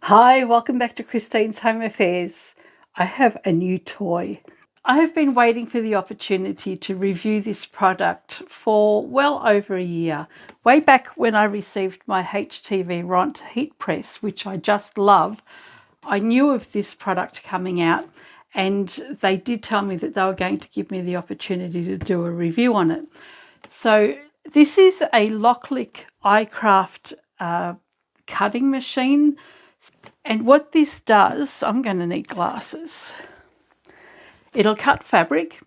Hi, welcome back to Christine's Home Affairs. I have a new toy. I have been waiting for the opportunity to review this product for well over a year. Way back when I received my HTV Ront heat press, which I just love, I knew of this product coming out and they did tell me that they were going to give me the opportunity to do a review on it. So this is a Loklik Icraft cutting machine. And what this does, I'm going to need glasses. It'll cut fabric.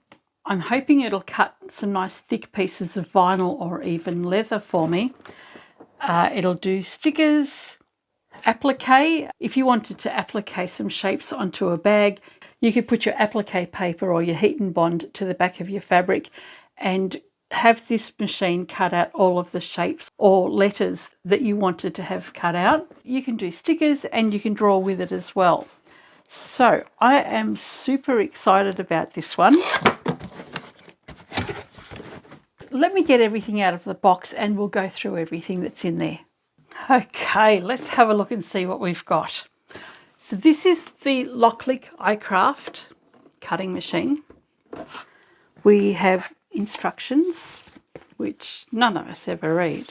I'm hoping it'll cut some nice thick pieces of vinyl or even leather for me. It'll do stickers, applique. If you wanted to applique some shapes onto a bag, you could put your applique paper or your heat and bond to the back of your fabric and have this machine cut out all of the shapes or letters that you wanted to have cut out. You can do stickers and you can draw with it as well. So I am super excited about this one. Let me get everything out of the box and we'll go through everything that's in there. Okay, let's have a look and see what we've got. So this is the Loklik Icraft cutting machine. We have instructions, which none of us ever read.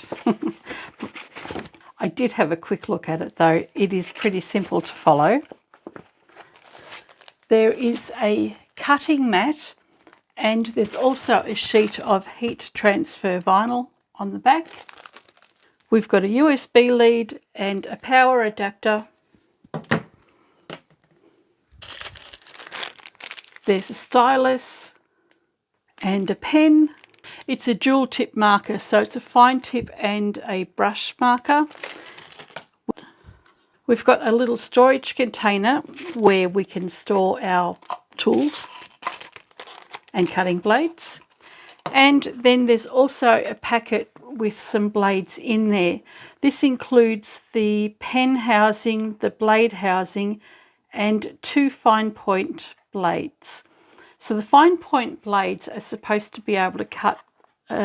I did have a quick look at it though. It is pretty simple to follow. There is a cutting mat and there's also a sheet of heat transfer vinyl on the back. We've got a USB lead and a power adapter. There's a stylus and a pen. It's a dual tip marker, so it's a fine tip and a brush marker. We've got a little storage container where we can store our tools and cutting blades. And then there's also a packet with some blades in there. This includes the pen housing, the blade housing, and 2 fine point blades. So the fine point blades are supposed to be able to cut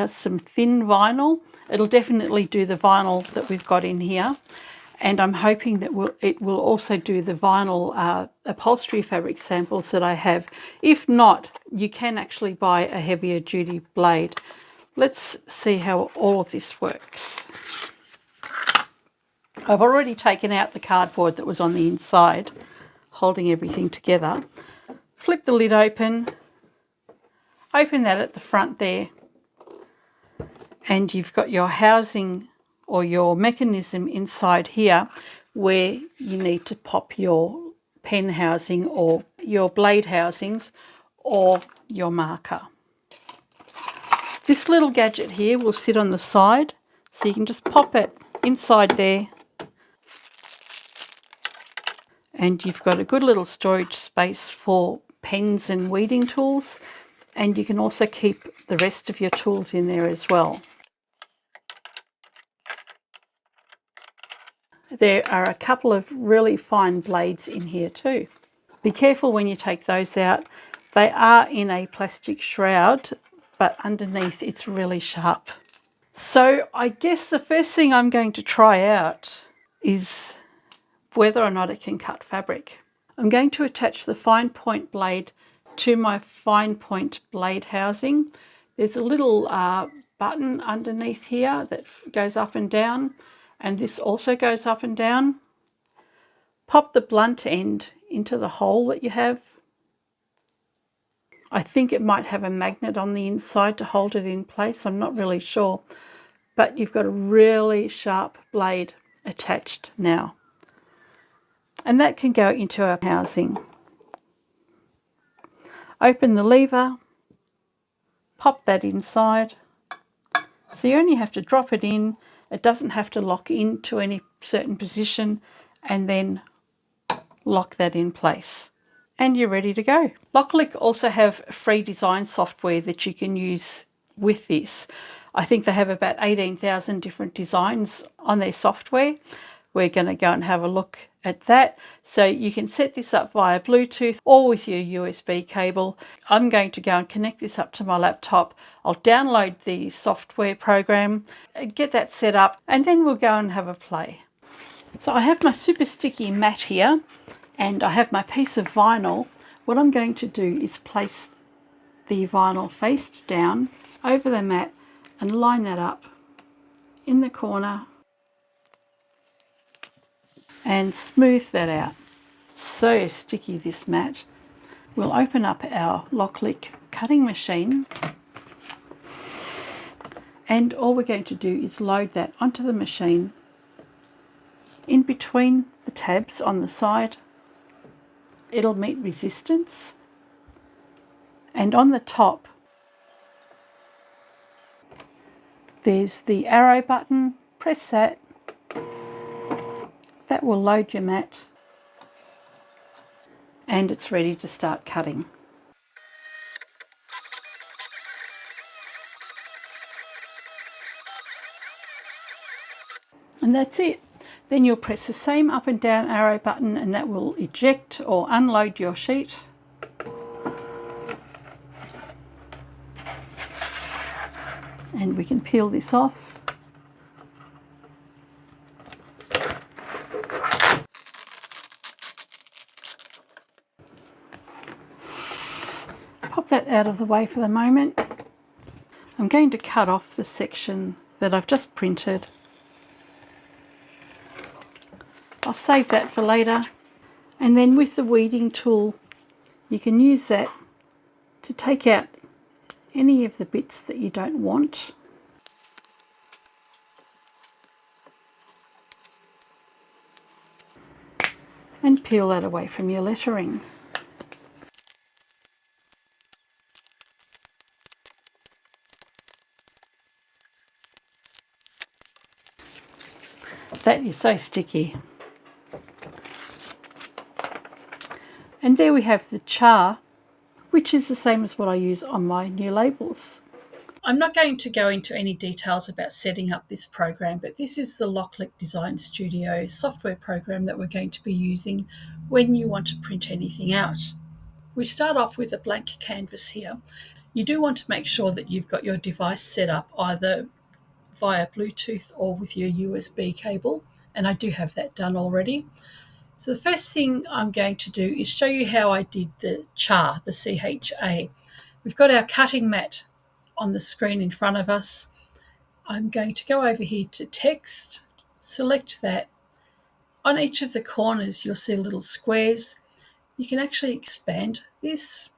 some thin vinyl. It'll definitely do the vinyl that we've got in here. And I'm hoping that it will also do the vinyl upholstery fabric samples that I have. If not, you can actually buy a heavier duty blade. Let's see how all of this works. I've already taken out the cardboard that was on the inside, holding everything together. Flip the lid open that at the front there, and you've got your housing or your mechanism inside here where you need to pop your pen housing or your blade housings or your marker. This little gadget here will sit on the side, so you can just pop it inside there and you've got a good little storage space for pens and weeding tools, and you can also keep the rest of your tools in there as well. There are a couple of really fine blades in here too. Be careful when you take those out. They are in a plastic shroud, but underneath it's really sharp. So I guess the first thing I'm going to try out is whether or not it can cut fabric. I'm going to attach the fine point blade to my fine point blade housing. There's a little button underneath here that goes up and down, and this also goes up and down. Pop the blunt end into the hole that you have. I think it might have a magnet on the inside to hold it in place. I'm not really sure, but you've got a really sharp blade attached now. And that can go into our housing. Open the lever, pop that inside. So you only have to drop it in. It doesn't have to lock into any certain position, and then lock that in place. And you're ready to go. Loklik also have free design software that you can use with this. I think they have about 18,000 different designs on their software. We're going to go and have a look at that. So you can set this up via Bluetooth or with your USB cable. I'm going to go and connect this up to my laptop. I'll download the software program, get that set up, and then we'll go and have a play. So I have my super sticky mat here and I have my piece of vinyl. What I'm going to do is place the vinyl face down over the mat and line that up in the corner and smooth that out. So sticky, this mat. We'll open up our Loklik cutting machine and all we're going to do is load that onto the machine in between the tabs on the side. It'll meet resistance, and on the top there's the arrow button. Press that. That will load your mat and it's ready to start cutting. And that's it. Then you'll press the same up and down arrow button and that will eject or unload your sheet. And we can peel this off. Pop that out of the way for the moment. I'm going to cut off the section that I've just printed. I'll save that for later. And then with the weeding tool, you can use that to take out any of the bits that you don't want. And peel that away from your lettering. That is so sticky. And there we have the char, which is the same as what I use on my new labels. I'm not going to go into any details about setting up this program, but this is the Loklik Design Studio software program that we're going to be using when you want to print anything out. We start off with a blank canvas here. You do want to make sure that you've got your device set up either via Bluetooth or with your USB cable, and I do have that done already. So the first thing I'm going to do is show you how I did the char, the CHA. We've got our cutting mat on the screen in front of us. I'm going to go over here to text, select that. On each of the corners you'll see little squares. You can actually expand this.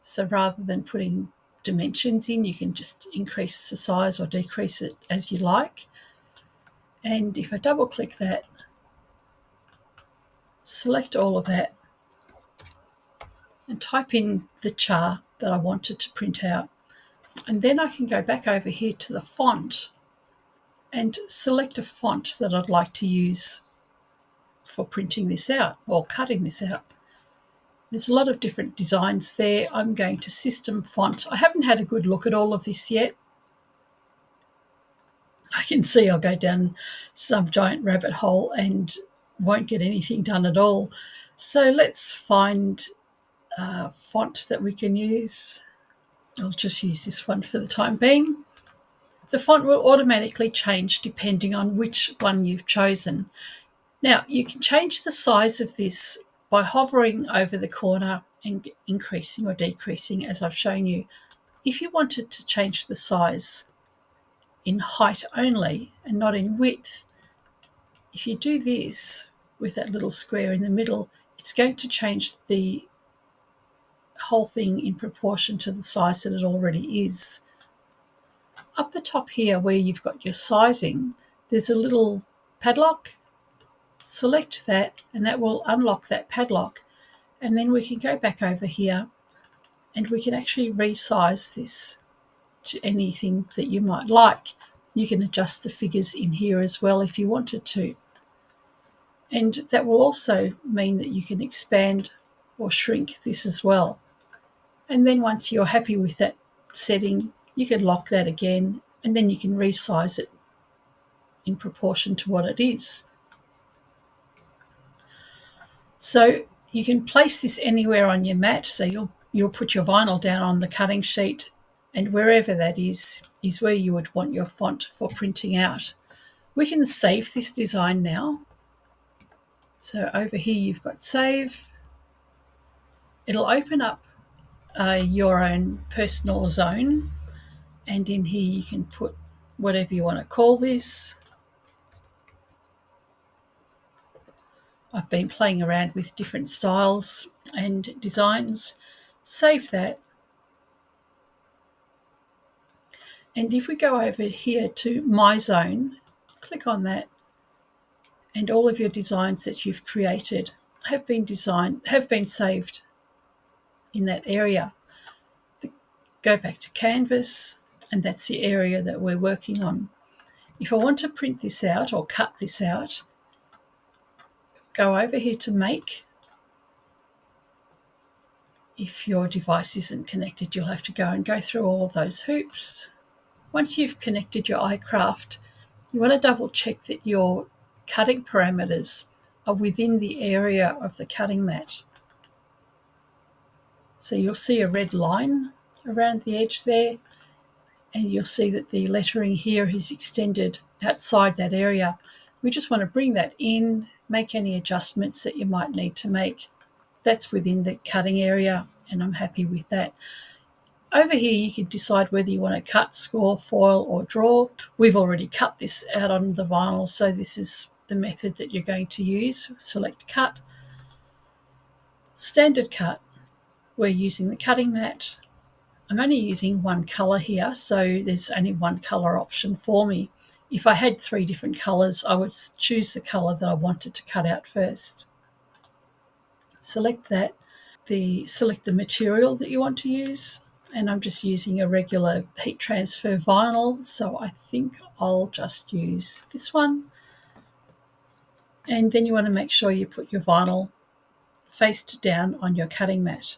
So rather than putting dimensions in, you can just increase the size or decrease it as you like. And if I double click that, select all of that and type in the char that I wanted to print out. And then I can go back over here to the font and select a font that I'd like to use for printing this out or cutting this out. There's a lot of different designs there. I'm going to system font. I haven't had a good look at all of this yet. I can see I'll go down some giant rabbit hole and won't get anything done at all. So let's find a font that we can use. I'll just use this one for the time being. The font will automatically change depending on which one you've chosen. Now, you can change the size of this by hovering over the corner and increasing or decreasing, as I've shown you. If you wanted to change the size in height only and not in width, if you do this with that little square in the middle, it's going to change the whole thing in proportion to the size that it already is. Up the top here where you've got your sizing, there's a little padlock. Select that and that will unlock that padlock, and then we can go back over here and we can actually resize this to anything that you might like. You can adjust the figures in here as well if you wanted to, and that will also mean that you can expand or shrink this as well. And then once you're happy with that setting, you can lock that again and then you can resize it in proportion to what it is. So you can place this anywhere on your mat. So you'll put your vinyl down on the cutting sheet, and wherever that is where you would want your font for printing out. We can save this design now. So over here you've got save. It'll open up your own personal zone, and in here you can put whatever you want to call this. I've been playing around with different styles and designs. Save that. And if we go over here to My Zone, click on that, and all of your designs that you've created have been saved in that area. Go back to Canvas, and that's the area that we're working on. If I want to print this out or cut this out, go over here to Make. If your device isn't connected, you'll have to go through all of those hoops. Once you've connected your iCraft, you want to double check that your cutting parameters are within the area of the cutting mat. So you'll see a red line around the edge there, and you'll see that the lettering here is extended outside that area. We just want to bring that in, make any adjustments that you might need to make. That's within the cutting area, and I'm happy with that. Over here, you can decide whether you want to cut, score, foil, or draw. We've already cut this out on the vinyl, so this is the method that you're going to use. Select Cut. Standard cut. We're using the cutting mat. I'm only using one colour here, so there's only one colour option for me. If I had 3 different colours, I would choose the colour that I wanted to cut out first. Select that. Select the material that you want to use, and I'm just using a regular heat transfer vinyl, so I think I'll just use this one. And then you want to make sure you put your vinyl face down on your cutting mat.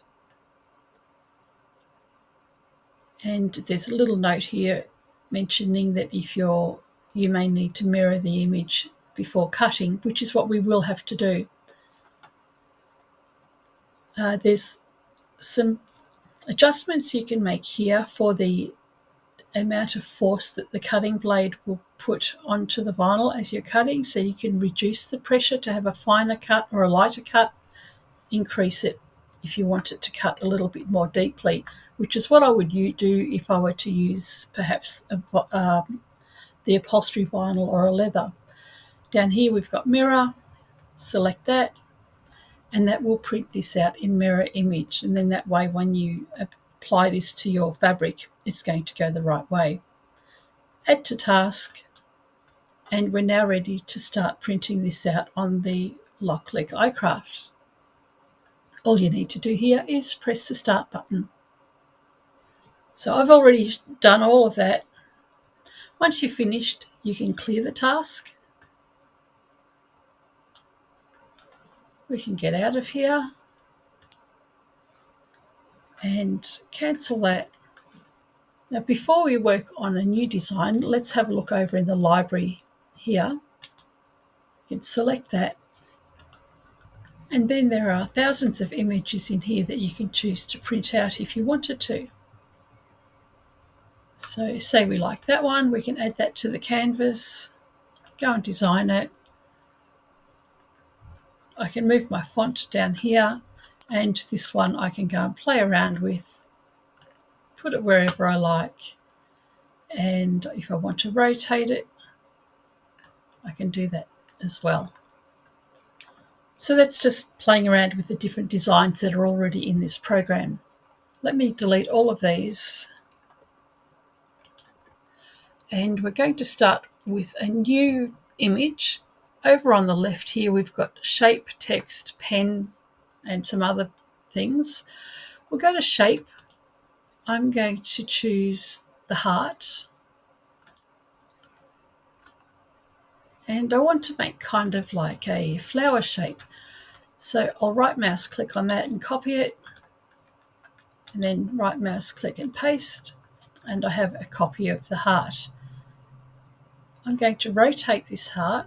And there's a little note here mentioning that you may need to mirror the image before cutting, which is what we will have to do. There's some adjustments you can make here for the amount of force that the cutting blade will put onto the vinyl as you're cutting, so you can reduce the pressure to have a finer cut or a lighter cut, increase it if you want it to cut a little bit more deeply, which is what I would do if I were to use perhaps the upholstery vinyl or a leather. Down here we've got mirror. Select that, and that will print this out in mirror image, and then that way when you apply this to your fabric, it's going to go the right way. Add to task, and we're now ready to start printing this out on the Loklik Icraft. All you need to do here is press the start button. So I've already done all of that. Once you've finished, you can clear the task. We can get out of here and cancel that. Now, before we work on a new design, let's have a look over in the library here. You can select that. And then there are thousands of images in here that you can choose to print out if you wanted to. So say we like that one, we can add that to the canvas, go and design it. I can move my font down here, and this one I can go and play around with, put it wherever I like. And if I want to rotate it, I can do that as well. So that's just playing around with the different designs that are already in this program. Let me delete all of these. And we're going to start with a new image. Over on the left here, we've got shape, text, pen, and some other things. We'll go to shape. I'm going to choose the heart. And I want to make kind of like a flower shape. So I'll right mouse click on that and copy it. And then right mouse click and paste. And I have a copy of the heart. I'm going to rotate this heart.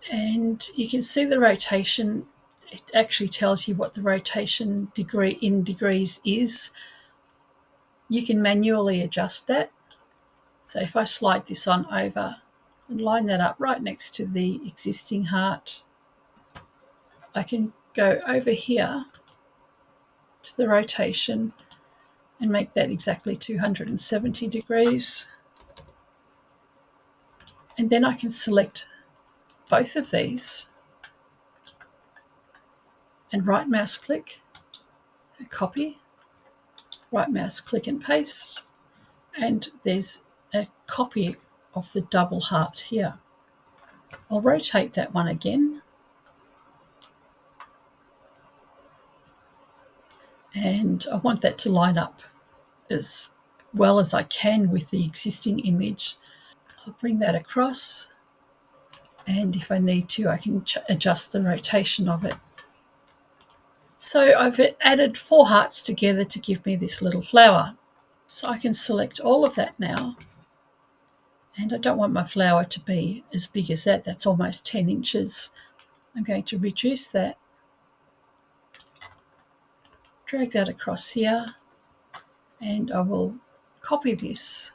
And you can see the rotation. It actually tells you what the rotation degree in degrees is. You can manually adjust that. So if I slide this on over and line that up right next to the existing heart, I can go over here to the rotation and make that exactly 270 degrees. And then I can select both of these and right mouse click, copy, right mouse click and paste, and there's a copy of the double heart here. I'll rotate that one again, and I want that to line up as well as I can with the existing image. I'll bring that across, and if I need to, I can adjust the rotation of it. So I've added 4 hearts together to give me this little flower. So I can select all of that now, and I don't want my flower to be as big as that. That's almost 10 inches. I'm going to reduce that, drag that across here, and I will copy this,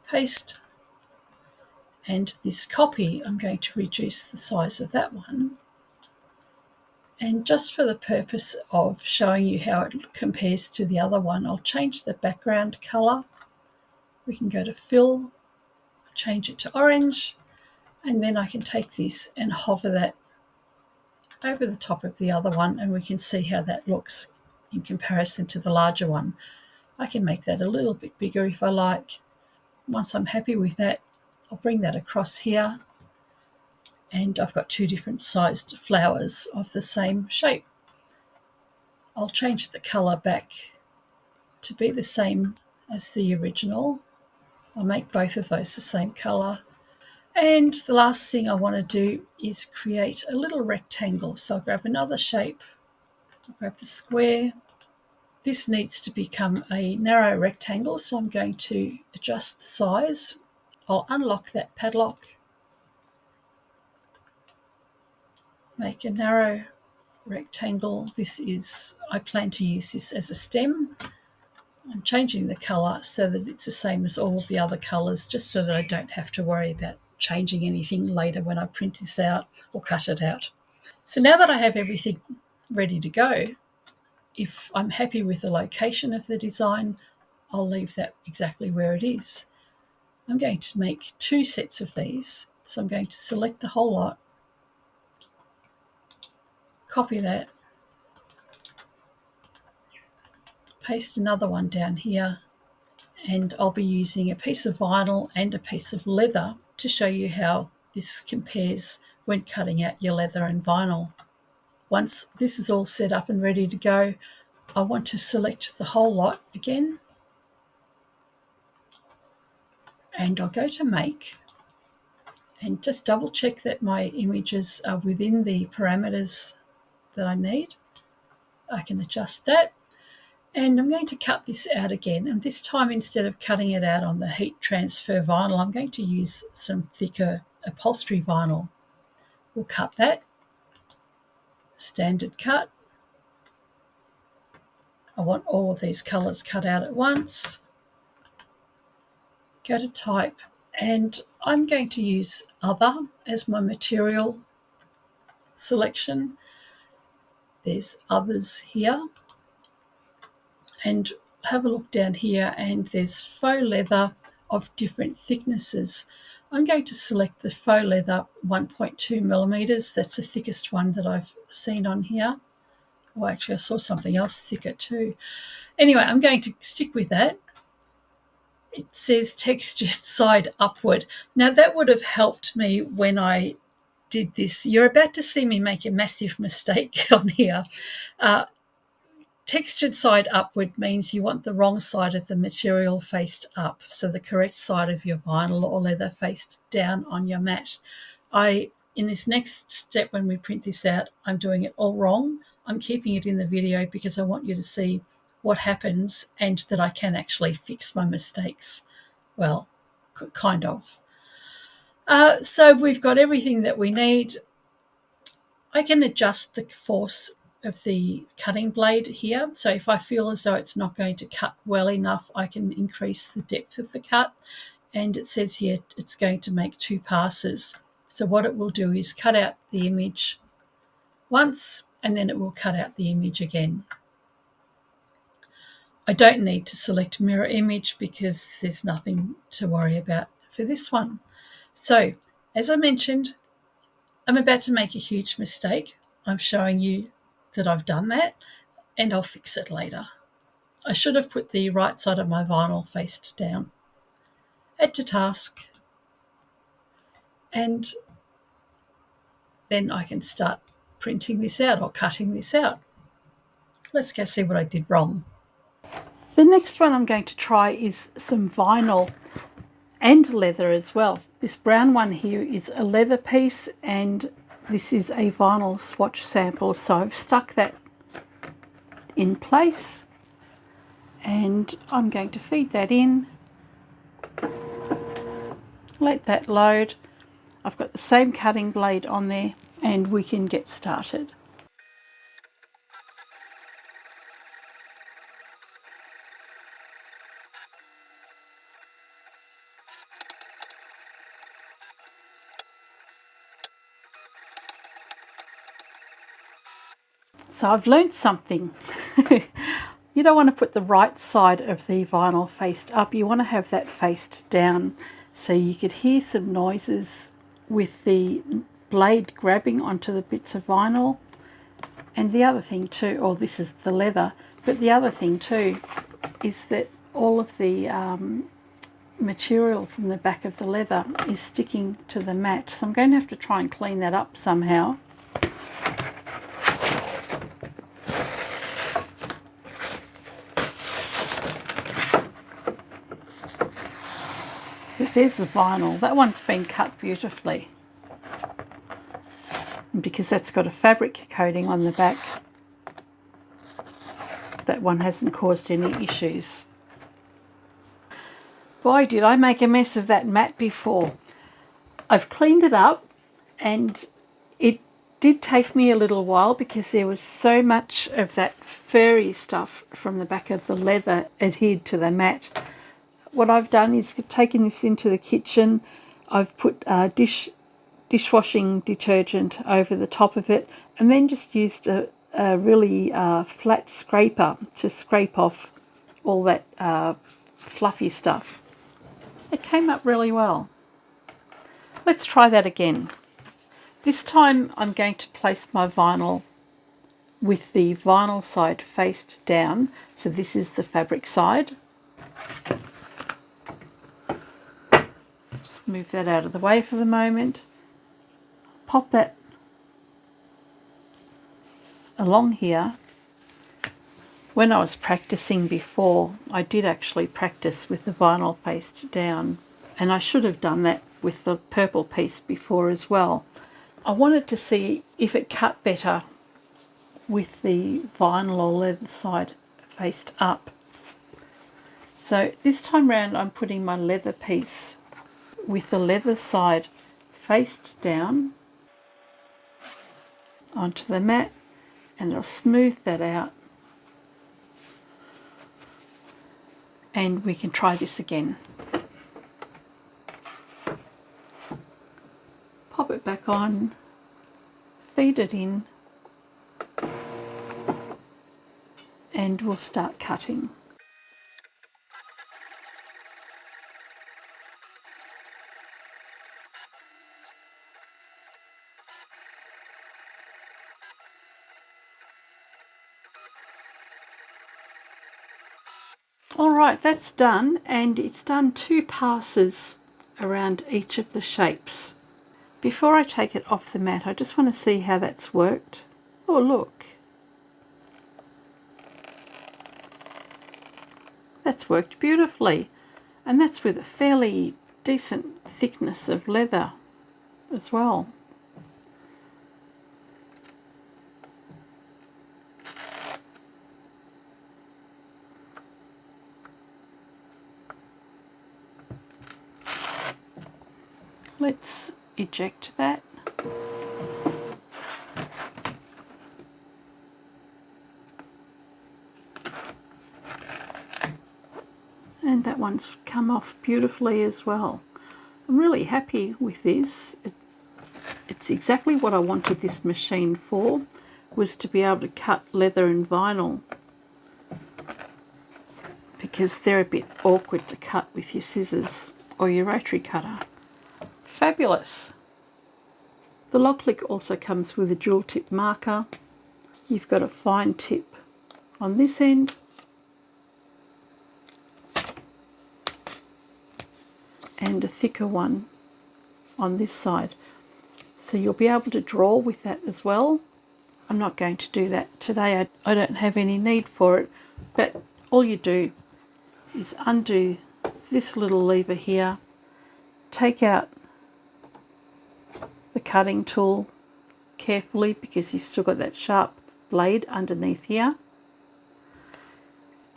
paste, and this copy, I'm going to reduce the size of that one. And just for the purpose of showing you how it compares to the other one, I'll change the background colour. We can go to fill, change it to orange, and then I can take this and hover that over the top of the other one, and we can see how that looks in comparison to the larger one. I can make that a little bit bigger if I like. Once I'm happy with that, I'll bring that across here, and I've got 2 different sized flowers of the same shape. I'll change the colour back to be the same as the original. I'll make both of those the same colour. And the last thing I want to do is create a little rectangle. So I'll grab another shape, I'll grab the square. This needs to become a narrow rectangle, so I'm going to adjust the size. I'll unlock that padlock, make a narrow rectangle. I plan to use this as a stem. I'm changing the colour so that it's the same as all of the other colours, just so that I don't have to worry about changing anything later when I print this out or cut it out. So now that I have everything ready to go, if I'm happy with the location of the design, I'll leave that exactly where it is. I'm going to make 2 sets of these. So I'm going to select the whole lot, copy that, paste another one down here, and I'll be using a piece of vinyl and a piece of leather to show you how this compares when cutting out your leather and vinyl. Once this is all set up and ready to go, I want to select the whole lot again, and I'll go to make and just double check that my images are within the parameters that I need. I can adjust that. And I'm going to cut this out again, and this time instead of cutting it out on the heat transfer vinyl, I'm going to use some thicker upholstery vinyl. We'll cut that, standard cut. I want all of these colours cut out at once. Go to type, and I'm going to use other as my material selection. There's others here. And have a look down here, and there's faux leather of different thicknesses. I'm going to select the faux leather 1.2 millimeters. That's the thickest one that I've seen on here. Oh, actually, I saw something else thicker too. Anyway, I'm going to stick with that. It says textured side upward. Now, that would have helped me when I did this. You're about to see me make a massive mistake on here. Textured side upward means you want the wrong side of the material faced up, so the correct side of your vinyl or leather faced down on your mat. In this next step, when we print this out, I'm doing it all wrong. I'm keeping it in the video because I want you to see what happens and that I can actually fix my mistakes. Well, kind of. So we've got everything that we need. I can adjust the force of the cutting blade here. So if I feel as though it's not going to cut well enough, I can increase the depth of the cut. And it says here it's going to make 2 passes. So what it will do is cut out the image once, and then it will cut out the image again. I don't need to select mirror image because there's nothing to worry about for this one. So, as I mentioned, I'm about to make a huge mistake. I'm showing you that I've done that, and I'll fix it later. I should have put the right side of my vinyl faced down. Add to task, and then I can start printing this out or cutting this out. Let's go see what I did wrong. The next one I'm going to try is some vinyl and leather as well. This brown one here is a leather piece, and this is a vinyl swatch sample. So I've stuck that in place, and I'm going to feed that in. Let that load. I've got the same cutting blade on there, and we can get started. So I've learnt something. You don't want to put the right side of the vinyl faced up. You want to have that faced down. So you could hear some noises with the blade grabbing onto the bits of vinyl. And the other thing too, or this is the leather, but the other thing too is that all of the material from the back of the leather is sticking to the mat. So I'm going to have to try and clean that up somehow. But there's the vinyl. That one's been cut beautifully. And because that's got a fabric coating on the back, that one hasn't caused any issues. Boy, did I make a mess of that mat before. I've cleaned it up, and it did take me a little while because there was so much of that furry stuff from the back of the leather adhered to the mat. What I've done is taken this into the kitchen. I've put dishwashing detergent over the top of it, and then just used a really flat scraper to scrape off all that fluffy stuff. It came up really well. Let's try that again. This time I'm going to place my vinyl with the vinyl side faced down. So this is the fabric side. Just move that out of the way for the moment. Pop that along here. When I was practicing before, I did actually practice with the vinyl faced down, and I should have done that with the purple piece before as well. I wanted to see if it cut better with the vinyl or leather side faced up. So this time round I'm putting my leather piece with the leather side faced down onto the mat, and I'll smooth that out, and we can try this again. Pop it back on, feed it in, and we'll start cutting. Alright, that's done, and it's done 2 passes around each of the shapes. Before I take it off the mat, I just want to see how that's worked. Oh, look. That's worked beautifully, and that's with a fairly decent thickness of leather as well. Let's eject that. ones come off beautifully as well. I'm really happy with this. It's exactly what I wanted this machine for, was to be able to cut leather and vinyl, because they're a bit awkward to cut with your scissors or your rotary cutter. Fabulous. The Loklik also comes with a dual tip marker. You've got a fine tip on this end and a thicker one on this side. So you'll be able to draw with that as well. I'm not going to do that today. I don't have any need for it. But all you do is undo this little lever here, take out the cutting tool carefully because you've still got that sharp blade underneath here.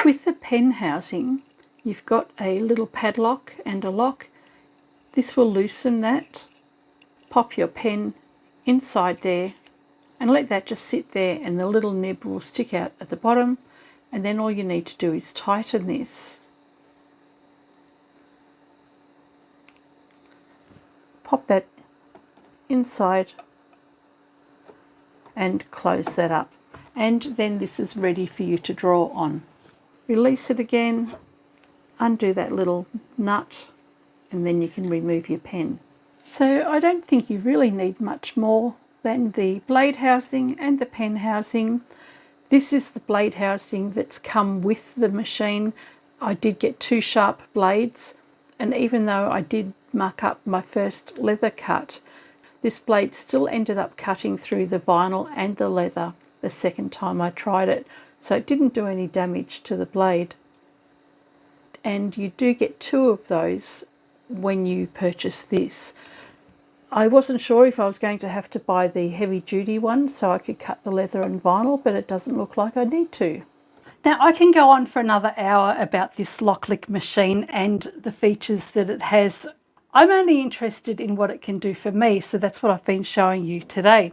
With the pen housing, you've got a little padlock and a lock. This will loosen that. Pop your pen inside there and let that just sit there, and the little nib will stick out at the bottom, and then all you need to do is tighten this. Pop that inside and close that up, and then this is ready for you to draw on. Release it again, undo that little nut, and then you can remove your pen. So I don't think you really need much more than the blade housing and the pen housing. This is the blade housing that's come with the machine. I did get 2 sharp blades, and even though I did muck up my first leather cut, this blade still ended up cutting through the vinyl and the leather the second time I tried it, so it didn't do any damage to the blade. And you do get 2 of those when you purchase this. I wasn't sure if I was going to have to buy the heavy duty one so I could cut the leather and vinyl, but it doesn't look like I need to. Now I can go on for another hour about this Loklik machine and the features that it has. I'm only interested in what it can do for me, so that's what I've been showing you today.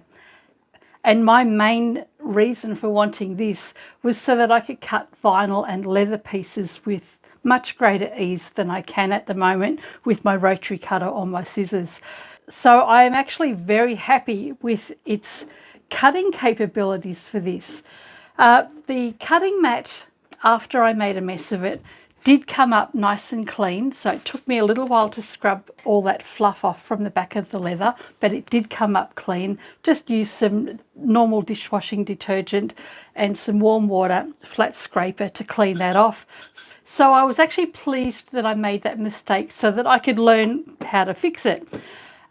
And my main reason for wanting this was so that I could cut vinyl and leather pieces with much greater ease than I can at the moment with my rotary cutter or my scissors. So I am actually very happy with its cutting capabilities for this. The cutting mat, after I made a mess of it, did come up nice and clean, so it took me a little while to scrub all that fluff off from the back of the leather, but it did come up clean. Just use some normal dishwashing detergent and some warm water flat scraper to clean that off. So I was actually pleased that I made that mistake so that I could learn how to fix it.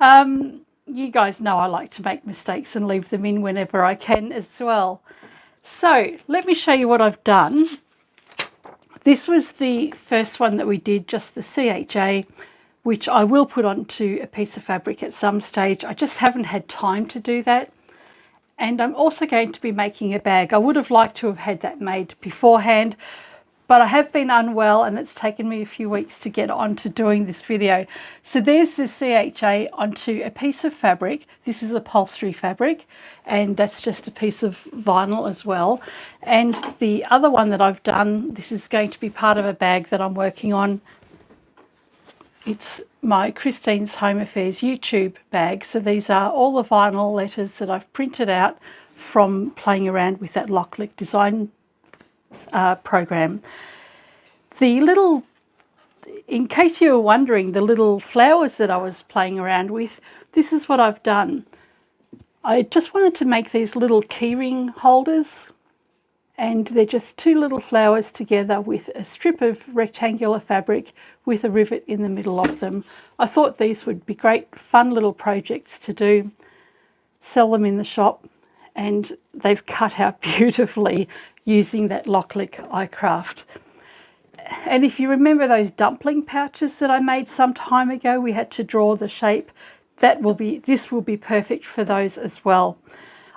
You guys know I like to make mistakes and leave them in whenever I can as well. So let me show you what I've done. This was the first one that we did, just the CHA, which I will put onto a piece of fabric at some stage. I just haven't had time to do that. And I'm also going to be making a bag. I would have liked to have had that made beforehand, but I have been unwell and it's taken me a few weeks to get on to doing this video. So there's the CHA onto a piece of fabric. This is upholstery fabric, and that's just a piece of vinyl as well. And the other one that I've done, this is going to be part of a bag that I'm working on. It's my Christine's Home Affairs YouTube bag. So these are all the vinyl letters that I've printed out from playing around with that Loklik design program. The little, in case you were wondering, the little flowers that I was playing around with, this is what I've done. I just wanted to make these little keyring holders, and they're just 2 little flowers together with a strip of rectangular fabric with a rivet in the middle of them. I thought these would be great fun little projects to do, sell them in the shop, and they've cut out beautifully using that Loklik Icraft. And if you remember those dumpling pouches that I made some time ago, we had to draw the shape. This will be perfect for those as well.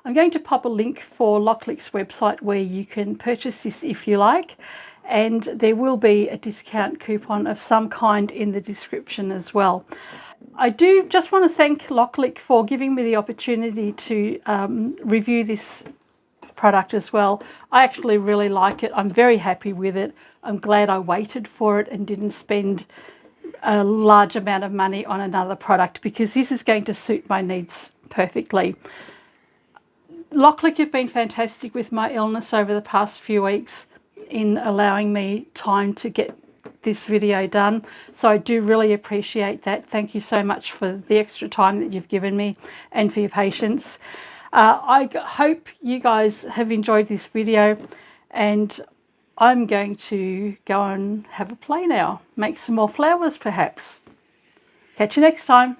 I'm going to pop a link for Loklik's website where you can purchase this if you like, and there will be a discount coupon of some kind in the description as well. I do just want to thank Loklik for giving me the opportunity to review this product as well. I actually really like it. I'm very happy with it. I'm glad I waited for it and didn't spend a large amount of money on another product, because this is going to suit my needs perfectly. Loklik have been fantastic with my illness over the past few weeks in allowing me time to get this video done. So I do really appreciate that. Thank you so much for the extra time that you've given me and for your patience. I hope you guys have enjoyed this video, and I'm going to go and have a play now. Make some more flowers perhaps. Catch you next time.